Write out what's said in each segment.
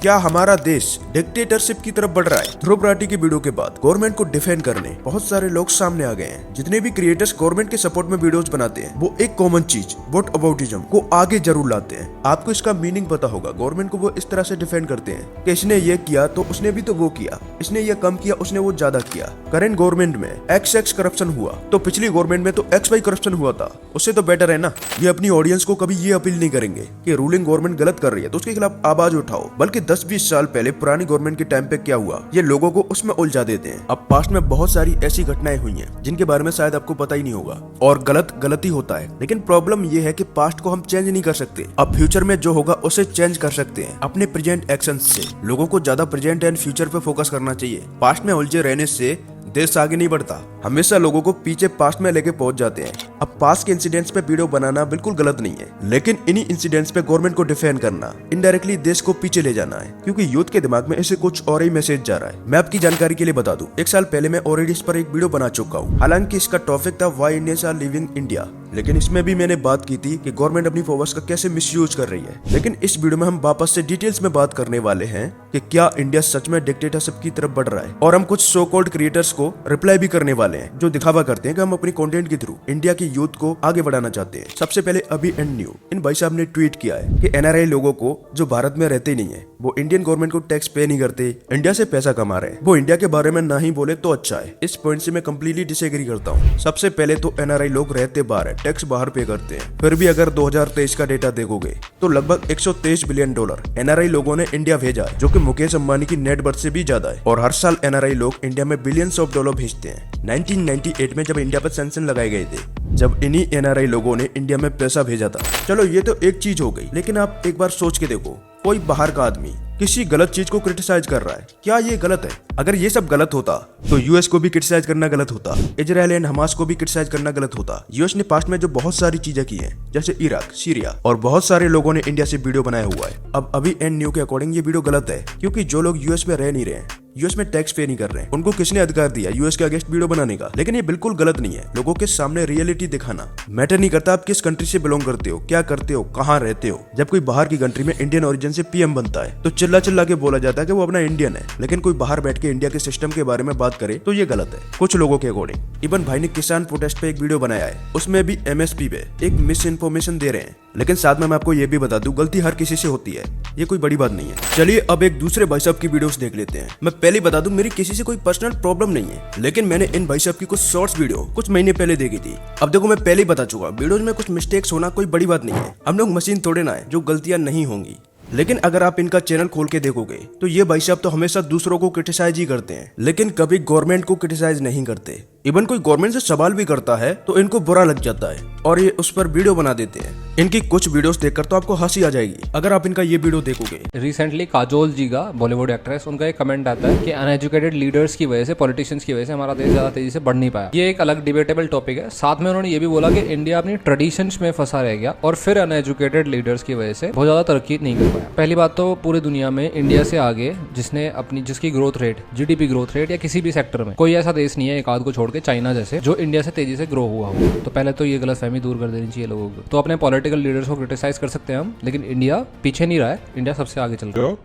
क्या हमारा देश डिक्टेटरशिप की तरफ बढ़ रहा है? ध्रुव राठी की वीडियो के बाद गवर्नमेंट को डिफेंड करने बहुत सारे लोग सामने आ गए हैं। जितने भी क्रिएटर्स गवर्नमेंट के सपोर्ट में वीडियोस बनाते हैं वो एक कॉमन चीज व्हाट अबाउटिज्म को आगे जरूर लाते हैं। आपको इसका मीनिंग पता होगा। गवर्नमेंट को वो इस तरह से डिफेंड करते हैं कि इसने ये किया तो उसने भी तो वो किया, इसने ये कम किया उसने वो ज्यादा किया। करंट गवर्नमेंट में XX करप्शन हुआ तो पिछली गवर्नमेंट में तो XY करप्शन हुआ था, उससे तो बेटर है ना। ये अपनी ऑडियंस को कभी ये अपील नहीं करेंगे कि रूलिंग गवर्नमेंट गलत कर रही है तो उसके खिलाफ आवाज उठाओ, बल्कि 10-20 साल पहले पुरानी गवर्नमेंट के टाइम पे क्या हुआ ये लोगों को उसमें उलझा देते हैं। अब पास्ट में बहुत सारी ऐसी घटनाएं हुई हैं जिनके बारे में शायद आपको पता ही नहीं होगा, और गलत ही होता है। लेकिन प्रॉब्लम ये है कि पास्ट को हम चेंज नहीं कर सकते। अब फ्यूचर में जो होगा उसे चेंज कर सकते हैं अपने प्रेजेंट एक्शंस से। लोगों को ज्यादा प्रेजेंट एंड फ्यूचर पे फोकस करना चाहिए। पास्ट में उलझे रहने से देश आगे नहीं बढ़ता, हमेशा लोगों को पीछे पास्ट में लेके पहुंच जाते हैं। अब पास्ट के इंसिडेंट्स पे वीडियो बनाना बिल्कुल गलत नहीं है, लेकिन इन्हीं इंसिडेंट्स पे गवर्नमेंट को डिफेंड करना इनडायरेक्टली देश को पीछे ले जाना है, क्योंकि यूथ के दिमाग में ऐसे कुछ और ही मैसेज जा रहा है। मैं आपकी जानकारी के लिए बता दूं, 1 साल पहले मैं ऑलरेडी इस पर एक वीडियो बना चुका हूँ। हालांकि इसका टॉपिक था why Indians are living India, लेकिन इसमें भी मैंने बात की थी कि गवर्नमेंट अपनी पावर्स का कैसे मिसयूज कर रही है। लेकिन इस वीडियो में हम वापस से डिटेल्स में बात करने वाले हैं कि क्या इंडिया सच में डिक्टेटरशिप की तरफ बढ़ रहा है, और हम कुछ सो कॉल्ड क्रिएटर्स को रिप्लाई भी करने वाले हैं जो दिखावा करते हैं कि हम अपनी कंटेंट के थ्रू इंडिया की यूथ को आगे बढ़ाना चाहते हैं। सबसे पहले अभी एंड न्यू इन भाई साहब ने ट्वीट किया है कि NRI लोगों को जो भारत में रहते नहीं है, वो इंडियन गवर्नमेंट को टैक्स पे नहीं करते, इंडिया से पैसा कमा रहे हैं, वो इंडिया के बारे में ना ही बोले तो अच्छा है। इस पॉइंट से मैं कम्प्लीटली डिसएग्री करता हूँ। सबसे पहले तो NRI लोग रहते बाहर है, टैक्स बाहर पे करते हैं। फिर भी अगर 2023 का डेटा देखोगे तो लगभग $123 बिलियन NRI लोगों ने इंडिया भेजा है, जो कि मुकेश अंबानी की नेट वर्थ से भी ज्यादा है। और हर साल NRI लोग इंडिया में बिलियंस ऑफ डॉलर भेजते हैं। 1998 में जब इंडिया पर सैंक्शन लगाए गए थे, जब इन्हीं NRI लोगों ने इंडिया में पैसा भेजा था। चलो ये तो एक चीज हो गई, लेकिन आप एक बार सोच के देखो, कोई बाहर का आदमी किसी गलत चीज को क्रिटिसाइज कर रहा है, क्या ये गलत है? अगर ये सब गलत होता तो यूएस को भी क्रिटिसाइज करना गलत होता, इजराइल एंड हमास को भी क्रिटिसाइज करना गलत होता। यूएस ने पास्ट में जो बहुत सारी चीजें की हैं, जैसे इराक, सीरिया, और बहुत सारे लोगों ने इंडिया से वीडियो बनाया हुआ है। अब अभी एंड न्यू के अकॉर्डिंग ये वीडियो गलत है, क्योंकि जो लोग यूएस में रह नहीं रहे हैं, यूएस में टैक्स पे नहीं कर रहे हैं, उनको किसने अधिकार दिया यूएस के अगेंस्ट वीडियो बनाने का? लेकिन ये बिल्कुल गलत नहीं है। लोगों के सामने रियलिटी दिखाना मैटर नहीं करता आप किस कंट्री से बिलोंग करते हो, क्या करते हो, कहाँ रहते हो। जब कोई बाहर की कंट्री में इंडियन ओरिजिन से PM बनता है तो चिल्ला चिल्ला के बोला जाता है कि वो अपना इंडियन है, लेकिन कोई बाहर बैठ के इंडिया के सिस्टम के बारे में बात करे तो ये गलत है कुछ लोगों के अकॉर्डिंग। इवन भाई ने किसान प्रोटेस्ट पे एक वीडियो बनाया है, उसमें भी MSP पे एक मिस इन्फॉर्मेशन दे रहे हैं। लेकिन साथ में मैं आपको ये भी बता दूं, गलती हर किसी से होती है, ये कोई बड़ी बात नहीं है। चलिए अब एक दूसरे भाई साहब की वीडियोस देख लेते हैं। मैं पहले बता दूं, मेरी किसी से कोई पर्सनल प्रॉब्लम नहीं है, लेकिन मैंने इन भाई साहब की कुछ शॉर्ट्स वीडियो कुछ महीने पहले देखी थी। अब देखो, मैं पहले ही बता चुका, वीडियोज में कुछ मिस्टेक्स होना कोई बड़ी बात नहीं है। हम लोग मशीन थोड़े ना है जो गलतियां नहीं होंगी। लेकिन अगर आप इनका चैनल खोल के देखोगे तो ये भाई साहब तो हमेशा दूसरों को क्रिटिसाइज ही करते हैं, लेकिन कभी गवर्नमेंट को क्रिटिसाइज नहीं करते। इवन कोई गवर्नमेंट से सवाल भी करता है तो इनको बुरा लग जाता है और ये उस पर वीडियो बना देते हैं। इनकी कुछ वीडियोस देखकर तो आपको हंसी आ जाएगी अगर आप इनका ये वीडियो देखोगे। रिसेंटली काजोल जी का, बॉलीवुड एक्ट्रेस, उनका एक कमेंट आता है कि अनएजुकेटेड लीडर्स की वजह से, पॉलिटिशियंस की वजह से हमारा देश ज्यादा तेजी से बढ़ नहीं पाया। ये एक अलग डिबेटेबल टॉपिक है। साथ में उन्होंने ये भी बोला कि इंडिया अपनी ट्रेडिशंस में फंसा रह गया और फिर अनएजुकेटेड लीडर्स की वजह से बहुत ज्यादा तरक्की नहीं कर पाया। पहली बात तो पूरी दुनिया में इंडिया से आगे जिसकी growth rate, GDP growth rate या किसी भी सेक्टर में कोई ऐसा देश नहीं है, एक आध को छोड़ के, चाइना जैसे, जो इंडिया से तेजी से ग्रो हुआ हो। तो पहले तो ये गलतफहमी दूर कर देनी चाहिए लोगों को। तो अपने पॉलिटिकल लीडर्स को क्रिटिसाइज कर सकते हैं हम, लेकिन इंडिया पीछे नहीं रहा है, इंडिया सबसे आगे चल रहा है।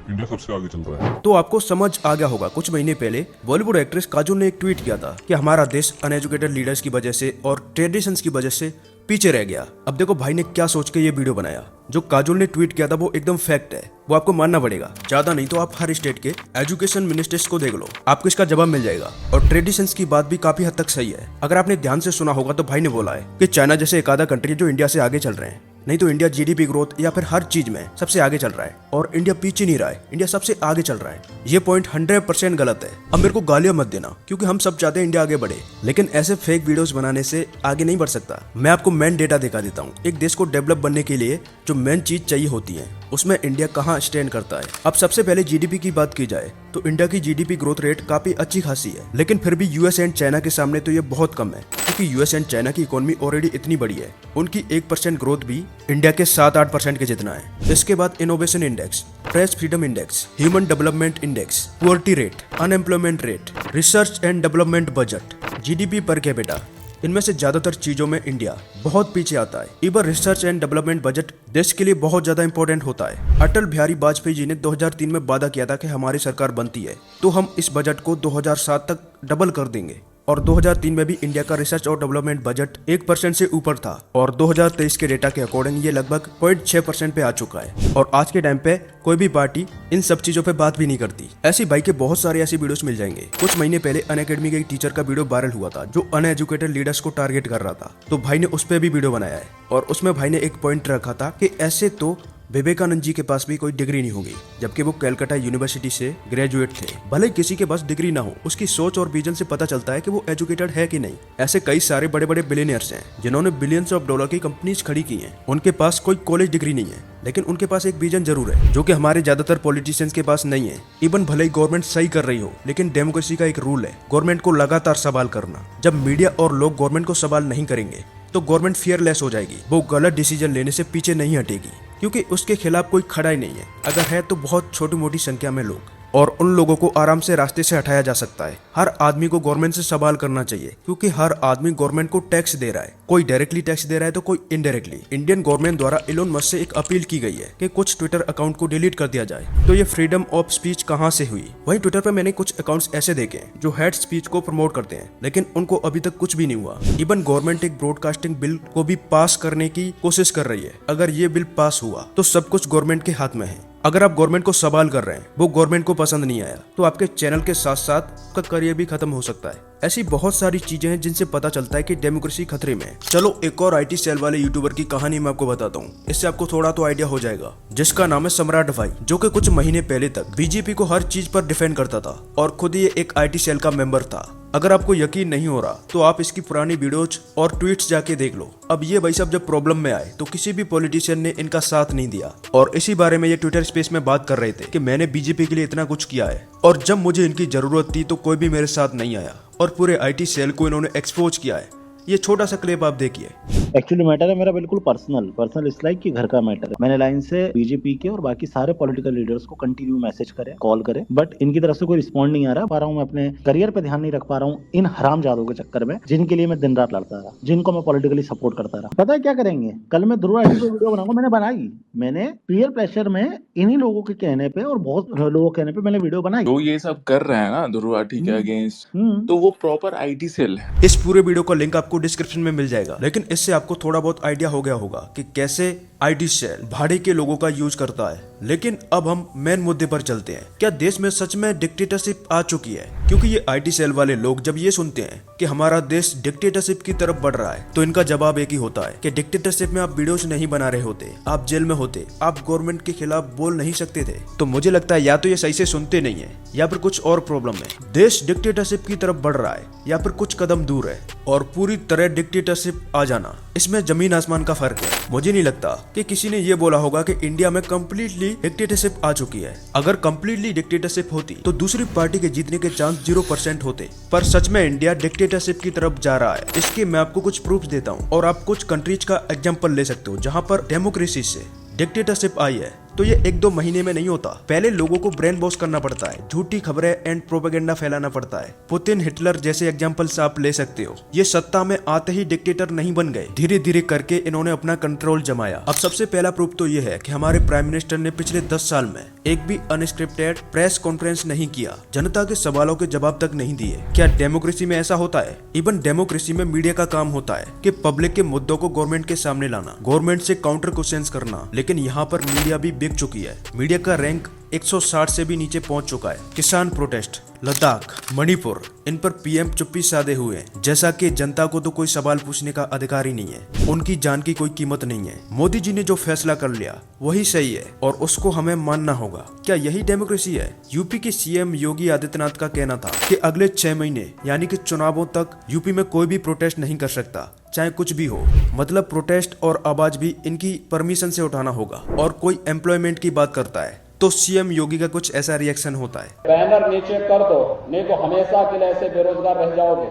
इंडिया सबसे आगे चल रहा है। तो आपको समझ आ गया होगा, कुछ महीने पहले बॉलीवुड एक्ट्रेस काजोल ने एक ट्वीट किया था कि हमारा देश अनएजुकेटेड लीडर्स की वजह से और ट्रेडिशंस की वजह से पीछे रह गया। अब देखो भाई ने क्या सोच के ये वीडियो बनाया। जो काजोल ने ट्वीट किया था वो एकदम फैक्ट है, वो आपको मानना पड़ेगा। ज्यादा नहीं तो आप हर स्टेट के एजुकेशन मिनिस्टर्स को देख लो, आपको इसका जवाब मिल जाएगा। और ट्रेडिशंस की बात भी काफी हद तक सही है। अगर आपने ध्यान से सुना होगा तो भाई ने बोला है कि चाइना जैसे एक आधा कंट्री जो इंडिया से आगे चल रहे हैं, नहीं तो इंडिया GDP ग्रोथ या फिर हर चीज में सबसे आगे चल रहा है और इंडिया पीछे नहीं रहा है, इंडिया सबसे आगे चल रहा है। ये पॉइंट 100% गलत है। अब मेरे को गालियां मत देना, क्योंकि हम सब चाहते हैं इंडिया आगे बढ़े, लेकिन ऐसे फेक वीडियोस बनाने से आगे नहीं बढ़ सकता। मैं आपको मेन डेटा दिखा देता हूँ। एक देश को डेवलप बनने के लिए जो मेन चीज चाहिए होती है, उसमें इंडिया कहाँ स्टैंड करता है। अब सबसे पहले GDP की बात की जाए तो इंडिया की GDP ग्रोथ रेट काफी अच्छी खासी है, लेकिन फिर भी US एंड चाइना के सामने तो ये बहुत कम है, क्योंकि US एंड चाइना की इकोनॉमी ऑलरेडी इतनी बड़ी है। उनकी 1% ग्रोथ भी इंडिया के 7-8% के जितना है। इसके बाद innovation index, press freedom index, human development index, poverty rate, unemployment rate, research and development budget, GDP per capita, इनमें से ज्यादातर चीजों में इंडिया बहुत पीछे आता है। Even research and development budget देश के लिए बहुत ज्यादा इंपॉर्टेंट होता है। अटल बिहारी वाजपेयी जी ने 2003 में वादा किया था कि हमारी सरकार बनती है तो हम इस बजट को 2007 तक डबल कर देंगे, और 2003 में भी इंडिया का रिसर्च और डेवलपमेंट बजट 1% से ऊपर था, और 2023 के डेटा के अकॉर्डिंग ये लगभग 0.6% पे आ चुका है। और आज के टाइम पे कोई भी पार्टी इन सब चीजों पे बात भी नहीं करती। ऐसी भाई के बहुत सारे ऐसी वीडियोस मिल जाएंगे। कुछ महीने पहले अनअकैडमी के एक टीचर का वीडियो वायरल हुआ था जो अनएजुकेटेड लीडर्स को टारगेट कर रहा था, तो भाई ने उस पर भी वीडियो बनाया है, और उसमें भाई ने एक पॉइंट रखा था कि ऐसे तो विवेकानंद जी के पास भी कोई डिग्री नहीं होगी, जबकि वो कलकत्ता यूनिवर्सिटी से ग्रेजुएट थे। भले किसी के पास डिग्री ना हो, उसकी सोच और विजन से पता चलता है कि वो एजुकेटेड है कि नहीं। ऐसे कई सारे बड़े बड़े बिलियनियर्स हैं जिन्होंने बिलियंस ऑफ डॉलर की कंपनीज खड़ी की हैं। उनके पास कोई कॉलेज डिग्री नहीं है, लेकिन उनके पास एक विजन जरूर है, जो कि हमारे ज्यादातर पॉलिटिशियंस के पास नहीं है। इवन भले ही गवर्नमेंट सही कर रही हो, लेकिन डेमोक्रेसी का एक रूल है गवर्नमेंट को लगातार सवाल करना। जब मीडिया और लोग गवर्नमेंट को सवाल नहीं करेंगे तो गवर्नमेंट फियरलेस हो जाएगी, वो गलत डिसीजन लेने से पीछे नहीं हटेगी, क्योंकि उसके खिलाफ कोई खड़ा ही नहीं है। अगर है तो बहुत छोटी मोटी संख्या में लोग, और उन लोगों को आराम से रास्ते से हटाया जा सकता है। हर आदमी को गवर्नमेंट से सवाल करना चाहिए, क्योंकि हर आदमी गवर्नमेंट को टैक्स दे रहा है। कोई डायरेक्टली टैक्स दे रहा है तो कोई इनडायरेक्टली। इंडियन गवर्नमेंट द्वारा इलोन मस्क से एक अपील की गई है कि कुछ ट्विटर अकाउंट को डिलीट कर दिया जाए। तो ये फ्रीडम ऑफ स्पीच कहाँ से हुई? वहीं ट्विटर पर मैंने कुछ अकाउंट्स ऐसे देखे जो हेट स्पीच को प्रमोट करते हैं, लेकिन उनको अभी तक कुछ भी नहीं हुआ। इवन गवर्नमेंट एक ब्रॉडकास्टिंग बिल को भी पास करने की कोशिश कर रही है। अगर ये बिल पास हुआ तो सब कुछ गवर्नमेंट के हाथ में है। अगर आप गवर्नमेंट को सवाल कर रहे हैं, वो गवर्नमेंट को पसंद नहीं आया, तो आपके चैनल के साथ साथ आपका करियर भी खत्म हो सकता है। ऐसी बहुत सारी चीजें हैं जिनसे पता चलता है कि डेमोक्रेसी खतरे में है। चलो एक और IT सेल वाले यूट्यूबर की कहानी मैं आपको बताता हूँ, इससे आपको थोड़ा तो आइडिया हो जाएगा। जिसका नाम है सम्राट भाई, जो कि कुछ महीने पहले तक बीजेपी को हर चीज पर डिफेंड करता था, और खुद ये एक IT सेल का मेंबर था। अगर आपको यकीन नहीं हो रहा तो आप इसकी पुरानी वीडियोज और ट्वीट्स जाके देख लो। अब ये भाई साहब जब प्रॉब्लम में आए तो किसी भी पॉलिटिशियन ने इनका साथ नहीं दिया, और इसी बारे में ये ट्विटर स्पेस में बात कर रहे थे कि मैंने बीजेपी के लिए इतना कुछ किया है, और जब मुझे इनकी जरूरत थी तो कोई भी मेरे साथ नहीं आया, और पूरे IT सेल को इन्होंने एक्सपोज किया है। ये छोटा सा क्लिप आप देखिए। एक्चुअली मैटर है मेरा बिल्कुल पर्सनल इस लाइक कि घर का मैटर है। मैंने लाइन से बीजेपी के और बाकी सारे पॉलिटिकल लीडर्स को कंटिन्यू मैसेज करे, कॉल करे, बट इनकी तरफ से कोई रिस्पॉन्ड नहीं आ रहा हूँ। मैं अपने करियर पे ध्यान नहीं रख पा रहा हूँ इन हरामजादों के चक्कर में, जिनके लिए मैं दिन रात लड़ता रहा, जिनको मैं पॉलिटिकली सपोर्ट करता रहा। पता है क्या करेंगे? कल मैं ध्रुव राठी पे वीडियो बनाऊंगा। मैंने पीयर प्रेशर में इन्हीं लोगों के कहने पे और बहुत लोगों के कहने पे मैंने वीडियो बनाई। जो ये सब कर रहे हैं ना ध्रुव राठी के अगेंस्ट, तो वो प्रॉपर IT सेल है। इस पूरे वीडियो का लिंक आपको डिस्क्रिप्शन में मिल जाएगा, लेकिन इससे आपको थोड़ा बहुत आइडिया हो गया होगा कि कैसे IT सेल भाड़े के लोगों का यूज करता है। लेकिन अब हम मेन मुद्दे पर चलते हैं। क्या देश में सच में डिक्टेटरशिप आ चुकी है? क्योंकि ये IT सेल वाले लोग जब ये सुनते हैं कि हमारा देश डिक्टेटरशिप की तरफ बढ़ रहा है, तो इनका जवाब एक ही होता है कि डिक्टेटरशिप में आप वीडियोस नहीं बना रहे होते, आप जेल में होते, आप गवर्नमेंट के खिलाफ बोल नहीं सकते थे। तो मुझे लगता है या तो ये सही से सुनते नहीं है, या फिर कुछ और प्रॉब्लम है। देश डिक्टेटरशिप की तरफ बढ़ रहा है, या फिर कुछ कदम दूर है, और पूरी तरह डिक्टेटरशिप आ जाना, इसमें जमीन आसमान का फर्क है। मुझे नहीं लगता कि किसी ने ये बोला होगा कि इंडिया में कंप्लीटली डिक्टेटरशिप आ चुकी है। अगर कंप्लीटली डिक्टेटरशिप होती तो दूसरी पार्टी के जीतने के चांस 0% होते। पर सच में इंडिया डिक्टेटरशिप की तरफ जा रहा है। इसके मैं आपको कुछ प्रूफ देता हूँ, और आप कुछ कंट्रीज का एग्जाम्पल ले सकते हो जहाँ पर डेमोक्रेसी से डिक्टेटरशिप आई है। तो ये 1-2 महीने में नहीं होता। पहले लोगों को ब्रेन वॉश करना पड़ता है, झूठी खबरें एंड प्रोपेगेंडा फैलाना पड़ता है। पुतिन, हिटलर जैसे एग्जाम्पल्स आप ले सकते हो। ये सत्ता में आते ही डिक्टेटर नहीं बन गए, धीरे धीरे करके इन्होंने अपना कंट्रोल जमाया। अब सबसे पहला प्रूफ तो ये है कि हमारे प्राइम मिनिस्टर ने पिछले 10 साल में एक भी अनस्क्रिप्टेड प्रेस कॉन्फ्रेंस नहीं किया, जनता के सवालों के जवाब तक नहीं दिए। क्या डेमोक्रेसी में ऐसा होता है? इवन डेमोक्रेसी में मीडिया का काम होता है कि पब्लिक के मुद्दों को गवर्नमेंट के सामने लाना, गवर्नमेंट से काउंटर क्वेश्चंस करना, लेकिन यहाँ पर मीडिया भी बिक चुकी है। मीडिया का रैंक 160 से भी नीचे पहुंच चुका है। किसान प्रोटेस्ट, लद्दाख, मणिपुर, इन पर PM चुप्पी साधे हुए हैं, जैसा कि जनता को तो कोई सवाल पूछने का अधिकार ही नहीं है। उनकी जान की कोई कीमत नहीं है। मोदी जी ने जो फैसला कर लिया वही सही है, और उसको हमें मानना होगा। क्या यही डेमोक्रेसी है? यूपी के CM योगी आदित्यनाथ का कहना था कि अगले 6 महीने यानी कि चुनावों तक यूपी में कोई भी प्रोटेस्ट नहीं कर सकता, चाहे कुछ भी हो। मतलब प्रोटेस्ट और आवाज भी इनकी परमिशन से उठाना होगा। और कोई एम्प्लॉयमेंट की बात करता है तो CM योगी का कुछ ऐसा रिएक्शन होता है, बैनर नीचे कर दो, नहीं तो हमेशा के लिए ऐसे बेरोजगार रह जाओगे।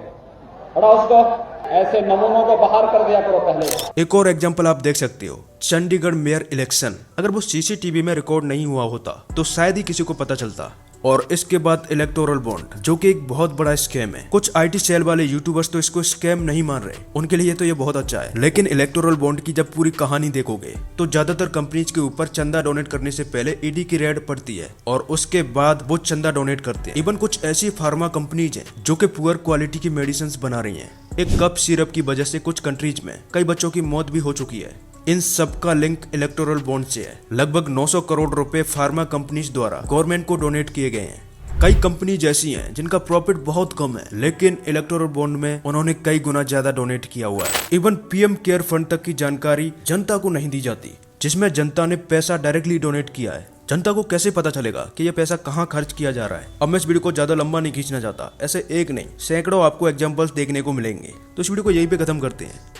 हटाओ उसको, ऐसे नमूनों को बाहर कर दिया करो पहले। एक और एग्जांपल आप देख सकते हो, चंडीगढ़ मेयर इलेक्शन। अगर वो CCTV में रिकॉर्ड नहीं हुआ होता तो शायद ही किसी को पता चलता। और इसके बाद इलेक्टोरल बॉन्ड, जो कि एक बहुत बड़ा स्कैम है। कुछ आईटी सेल वाले यूट्यूबर्स तो इसको स्कैम नहीं मान रहे, उनके लिए तो ये बहुत अच्छा है। लेकिन इलेक्टोरल बॉन्ड की जब पूरी कहानी देखोगे तो ज्यादातर कंपनीज के ऊपर चंदा डोनेट करने से पहले ईडी की रेड पड़ती है और उसके बाद वो चंदा डोनेट करते हैं। इवन कुछ ऐसी फार्मा कंपनीज हैं जो कि पुअर क्वालिटी की मेडिसिन बना रही हैं। एक कप सिरप की वजह से कुछ कंट्रीज में कई बच्चों की मौत भी हो चुकी है। इन सब का लिंक इलेक्टोरल बॉन्ड से है। लगभग 900 करोड़ रुपए फार्मा कंपनीज द्वारा गवर्नमेंट को डोनेट किए गए हैं। कई कंपनी ऐसी हैं जिनका प्रॉफिट बहुत कम है, लेकिन इलेक्टोरल बॉन्ड में उन्होंने कई गुना ज्यादा डोनेट किया हुआ है। इवन पीएम केयर फंड तक की जानकारी जनता को नहीं दी जाती, जिसमें जनता ने पैसा डायरेक्टली डोनेट किया है। जनता को कैसे पता चलेगा कि ये पैसा कहाँ खर्च किया जा रहा है। अब मैं इस वीडियो को ज्यादा लंबा नहीं खींचना चाहता, ऐसे एक नहीं सैकड़ों आपको एग्जांपल्स देखने को मिलेंगे, तो इस वीडियो को यहीं पे खत्म करते हैं।